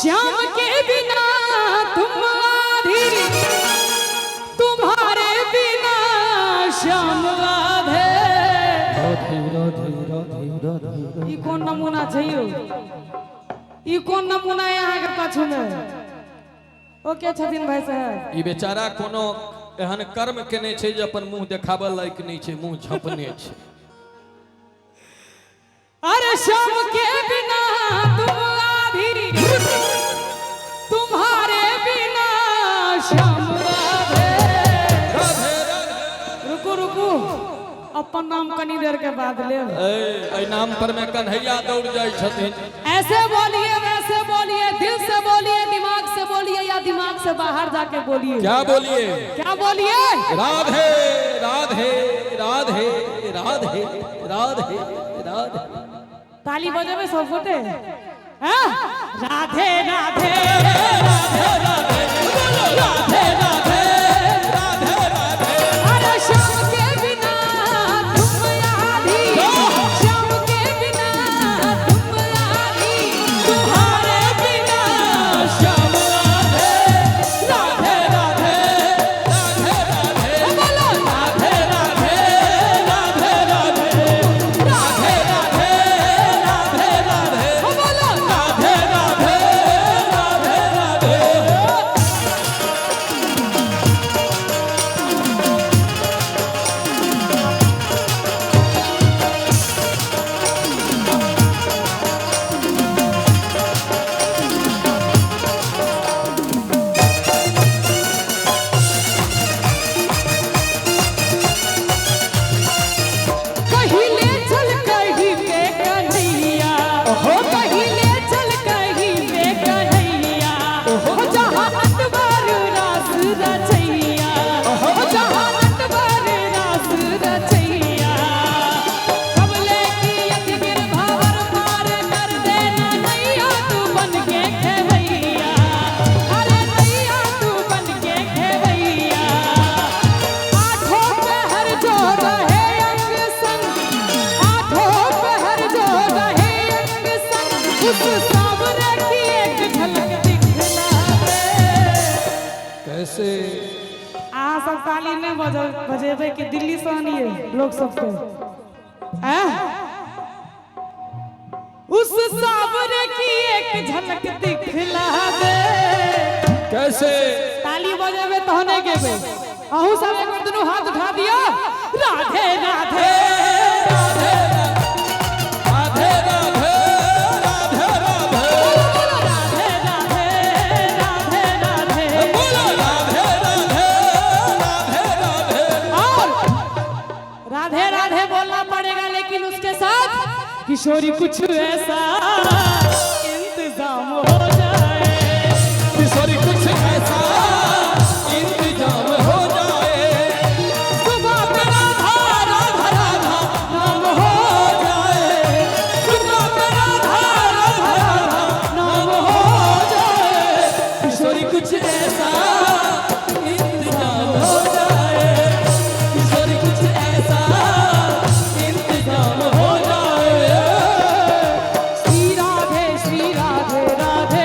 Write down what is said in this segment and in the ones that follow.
श्याम के बिना तुम आधी, तुम्हारे बिना श्याम राधे। ई कौन नमूना चाहिए? ई कौन नमूना है यहाँ के पाछू में? ओके छथिन भाई साहब। ई बेचारा कोनो एहन कर्म केने छै जे अपन मुंह देखाबे लायक नहीं छै, मुंह झपने छै। अरे श्याम के बिना तुम आधी, तुम्हारे बिना श्याम राधे। रुकू रुकू, अपन नाम कनी देर के बाद ले। ए नाम पर में कन्हैया दौड़ जाय छथिन। ऐसे बोलिए, वैसे बोलिए, दिल से बोलिए, दिमाग से बोलिए, या दिमाग से बाहर जाके बोलिए। क्या बोलिए? क्या बोलिए? राधे राधे राधे राधे राधे राधे। ताली बजावे सब फुटे। हाँ? राधे राधे राधे राधे राधे राधे राधे राधे। अरे श्याम के बिना तुम आधी, श्याम के बिना तुम आधी, तुम्हारे बिना श्याम राधे। राधे राधे राधे राधे, बोलो राधे राधे राधे राधे राधे राधे राधे राधे, बोलो राधे राधे राधे राधे। कहीं ले चल कहीं पे कन्हैया, हो कहीं ले चल कहीं पे कन्हैया, हो जहाँ नटवर रास रचैया, हो जहाँ नटवर रास रचैया। कबले की अतिगिर भावर पार कर देना नैया तू बन के खेवैया। अरे नैया तू बन के खेवैया। आठों पहर जो रहे अंग संग, आठों पहर जो रहे अंग संग, उस सावरे की एक झलक दिखला दे। कैसे? आ सब ताली नहीं बजेबे कि दिल्ली से आनिए लोग सबको। हैं? उस सावरे की एक झलक दिखला दे। कैसे? ताली बजेबे तो होने गेबे। अहू सब एक बार दोनों हाथ उठा दिया। राधे राधे राधे राधे राधे राधे राधे, बोलो राधे राधे राधे राधे, बोलो राधे राधे राधे राधे। और राधे राधे बोलना पड़ेगा, लेकिन उसके साथ किशोरी कुछ ऐसा इंतजाम हो जाए। किशोरी कुछ ऐसा इंतजाम हो जाए, सुबह पे राधा राधा राधा नाम हो जाए, सुबह पे राधा राधा राधा नाम हो जाए। किशोरी कुछ ऐसा इंतजाम हो जाए, किशोरी कुछ ऐसा इंतजाम हो जाए। श्री राधे राधे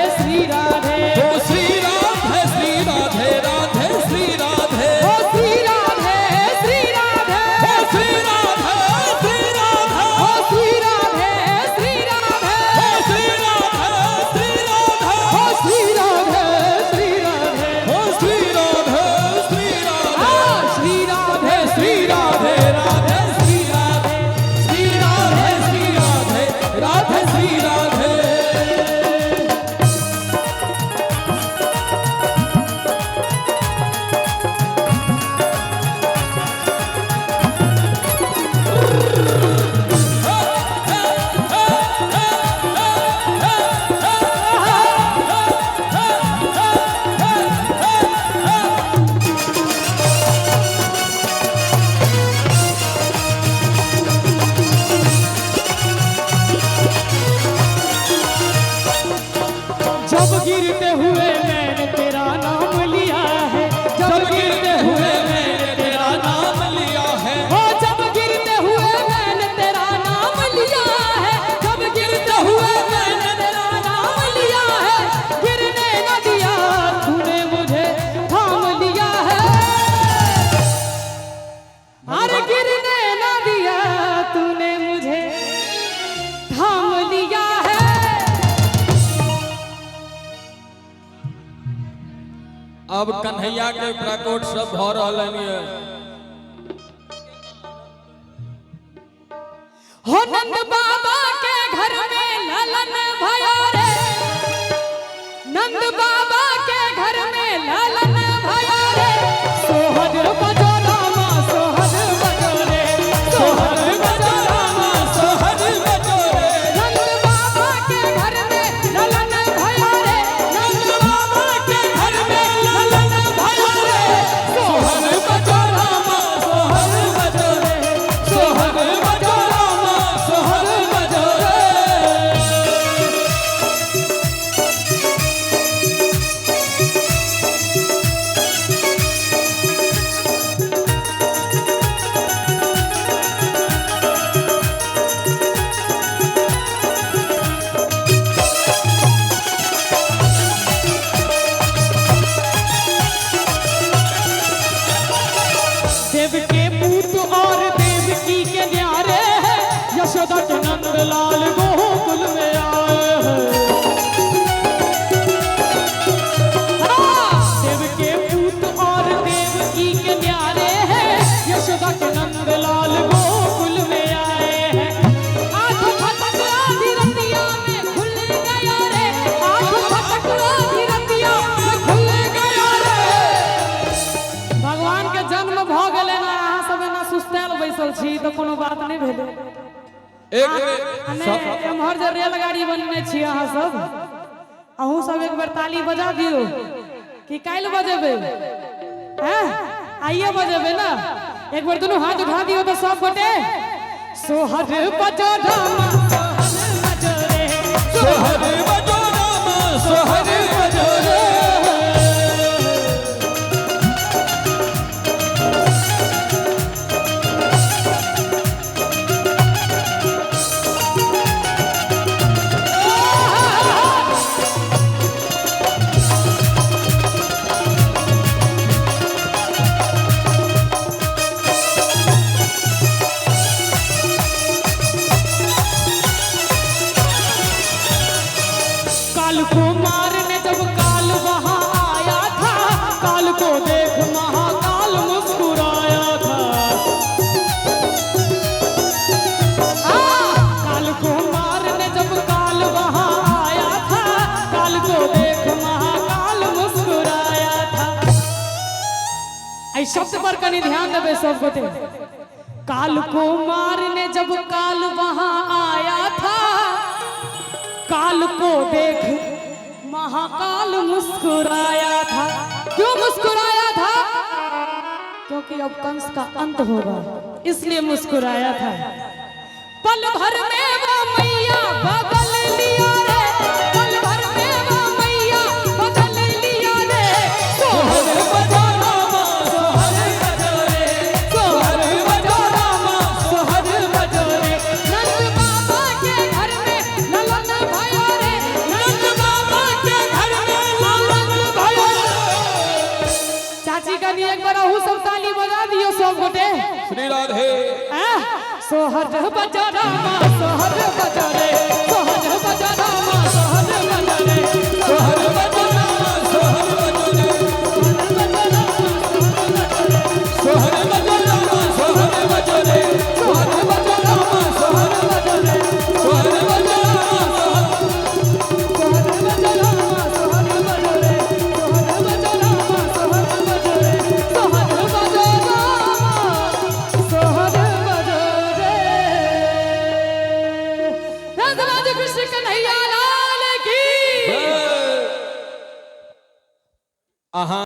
अब कन्हैया के प्रकोट सब भ रहलन ये। हो नंद बाबा के घर में ललन भयो रे, नंद बाबा के घर में ललन भयो रे, सोहर बजो रामा सोहर बजो रे, सोहर बजो रामा सोहर बजो रे, नंद बाबा के घर में ललन भयो रे, नंद बाबा के घर में ललन भयो रे, सोहर बजो रामा सोहर बजो रे, सोहर बजो रामा सोहर बजो रे। देव के पूत और देवकी के न्यारे हैं, यशोदा के नंद लाल गोकुल में आए हैं। देव के पूत और देवकी के न्यारे हैं, यशोदा के नंद लाल गोकुल में आए हैं। आँख फटक आधी रतिया में खुल गया रे, आँख फटक आधी रतिया में खुल गया रे। भगवान के जन्म भ गेलै ना, अहाँ सब एना सुस्तायल बैसल छी तो कोनो बात नहीं भेलै। एम्हर जे रेलगाड़ी बनने छी अहाँ सब, अहूँ सब एक बार ताली बजा दियो कि काल्हि बजेबै, हैं आइए बजेबै ना। एक बार दोनों हाथ उठा दियो तो सब गोटे सोहर बजो रामा सोहर बजो रे, सोहर बजो रामा सोहर बजो रे। काल को मारने जब काल वहां आया था, काल को देख महाकाल मुस्कुराया था। काल को मारने जब काल वहां आया था, काल को देख महाकाल मुस्कुराया था। ऐ शब्द पर कनी ध्यान देबे सब गोटे। काल को मारने जब काल वहां आया था, काल को देख महाकाल मुस्कुराया था। क्यों मुस्कुराया था? क्योंकि अब कंस का अंत होगा, इसलिए मुस्कुराया था। पल भर में वो मैया बदल लिया रे, पल भर में वो मैया बदल लिया रे, सोहर बजो रामा सोहर बजो रे, सोहर बजो रामा सोहर बजो रे। नंद बाबा के घर में ललन भयो रे, नंद बाबा के घर में ललन भयो रे। चाची का लिए एक बार अहू सब ताली बजा दियो सब गोटे। श्री राधे। सोहर बजो रामा सोहर बजो रे, सोहर बजो रामा सोहर बजो रे, सोहर बजो रामा सोहर बजो रे, सोहर बजो रामा सोहर बजो रे, सोहर बजो रामा सोहर बजो रे, सोहर बजो रामा सोहर बजो रामा सोहर बजो रे, सोहर बजो रामा सोहर बजो रे, सोहर बजो रामा सोहर बजो रे। राधा कृष्ण कन्हैया लाल की। आहा